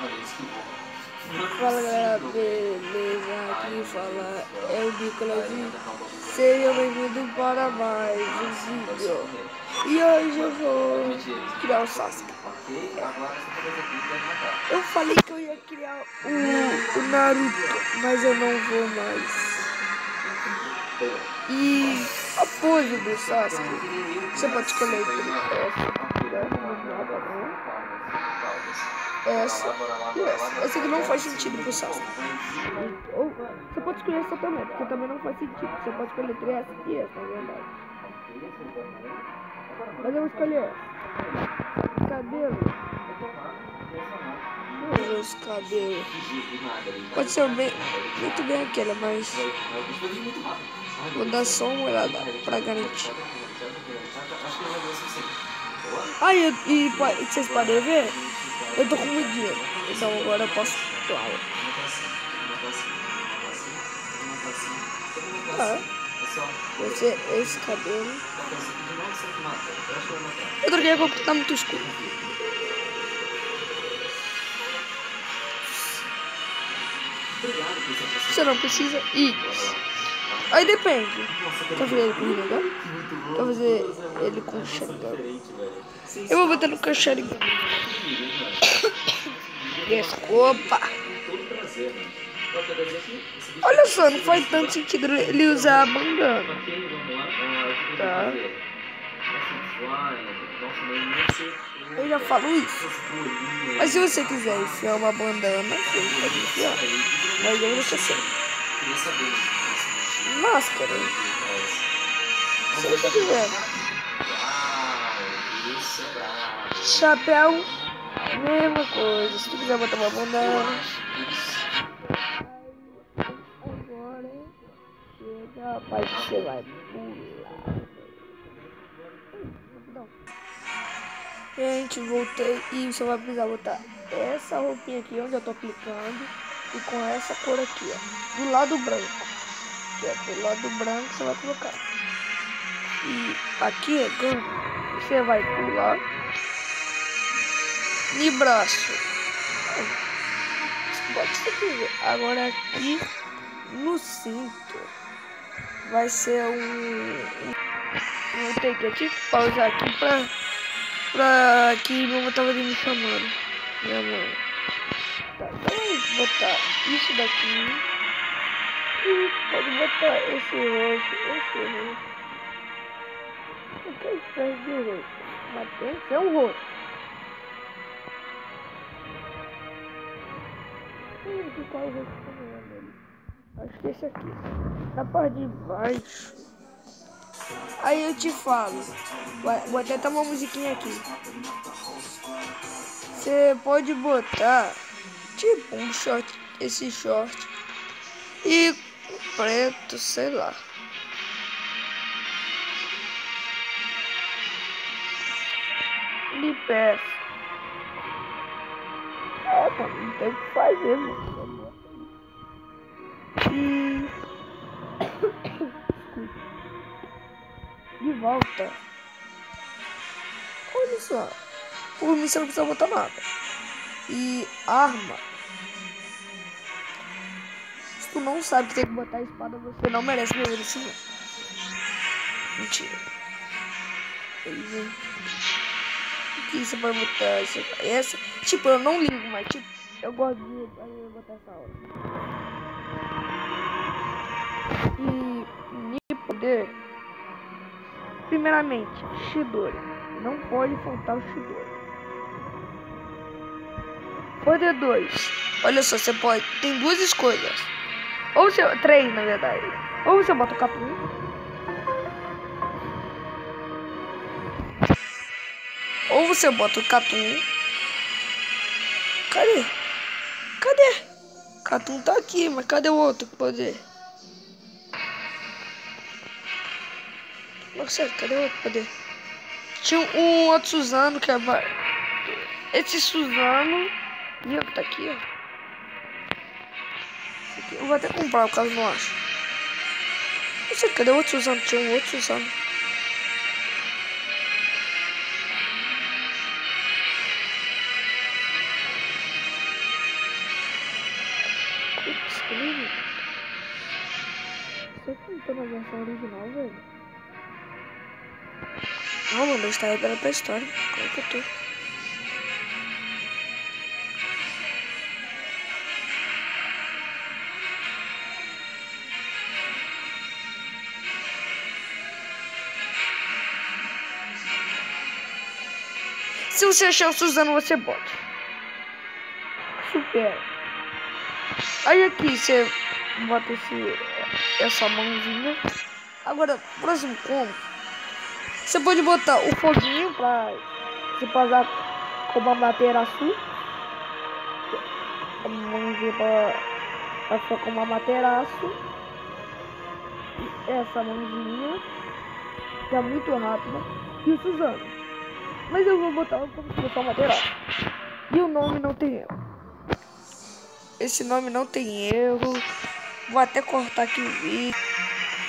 Fala galera, beleza? Aqui fala é o Nicolas e seja bem-vindo para mais um vídeo. E hoje eu vou criar o Sasuke. Eu falei que eu ia criar o Naruto, mas eu não vou mais. E a pose do Sasuke, você pode escolher essa e essa. Essa aqui não faz sentido pro Sasuke. Ou você pode escolher essa também, porque também não faz sentido. Você pode escolher entre essa e essa, na verdade. Mas eu vou escolher essa. Cabelo. Deixa eu ver os cabelos. Pode ser muito bem aquela, mas vou dar só uma olhada pra garantir. E vocês podem ver, eu tô com muito dinheiro, então agora eu posso claro. Esse cabelo. Eu troquei a cor porque tá muito escuro. Você não precisa ir. Aí depende. Quer fazer ele com Rinnegan? Quer fazer ele com Sharingan? Eu vou botar no com Sharingan. Desculpa. Olha só, não faz tanto sentido ele usar a bandana. Tá. Eu já falo isso. Mas se você quiser enfiar uma bandana, você pode enfiar. Mas eu vou deixar assim. Máscara. Se você quiser. Chapéu, mesma coisa. Se tu quiser botar uma bandana. Agora chega a parte que você vai pular. Gente, voltei e você vai precisar botar essa roupinha aqui onde eu tô aplicando e com essa cor aqui, ó, do lado branco. Que é do lado branco você vai colocar. E aqui agora você vai pular de braço. Pode ser que agora aqui no cinto vai ser vou ter que pausar aqui pra que meu tava ali me chamando. Minha mãe. Tá, então vamos botar isso daqui. E pode botar esse roxo. O que é espécie de roxo? Mas tem que ser um roxo. Qual roxo que eu acho que esse aqui. Na parte de baixo. Aí eu te falo. Vou até tomar uma musiquinha aqui. Você pode botar tipo um short, esse short e preto, sei lá. De peça. Tá, não tem o que fazer, mano. E de volta. Olha só. Por mim você não precisa botar nada. E arma. Se tu não sabe que tem que botar a espada, você não merece meu merecimento. Mentira. Aqui você pode botar essa. Tipo, eu não ligo, mas tipo, eu gosto de botar essa hora. E poder. Primeiramente, Chidori. Não pode faltar o Chidori. Poder 2. Olha só, você pode. Tem duas escolhas. Ou você. Três, na verdade. Ou você bota o capuz. Ou você bota o Catum. Cadê? Catum tá aqui, mas cadê o outro poder? Não sei, cadê o outro poder? Tinha um outro Suzano que é. Esse Suzano. Viu que tá aqui, ó. Aqui, eu vou até comprar, caso não acho. Não sei, cadê o outro Suzano? Tinha um outro Suzano. Putz, que lindo. Será que não tô na versão original, velho? Não, mano, eu estava pela pré-história. Como é que eu tô? Se você achar o Suzano, você bote. Super. Aí aqui você bota essa mãozinha. Agora, próximo como? Você pode botar o foguinho pra você passar com uma materaçu. A mãozinha pra ficar com uma materaçu. E essa mãozinha, que é muito rápida. E o Suzano. Mas eu vou botar como se fosse uma materaçu. E o nome não tem erro. Esse nome não tem erro. Vou até cortar aqui o vídeo.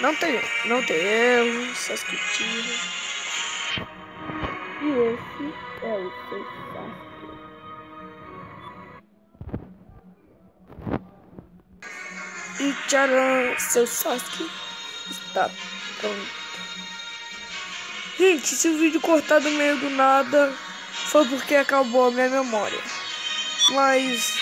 Não tem erro. Só escritinho. E esse é o seu Sasuke. E tcharam, seu Sasuke está pronto. Gente, se o vídeo cortar do meio do nada, foi porque acabou a minha memória. Mas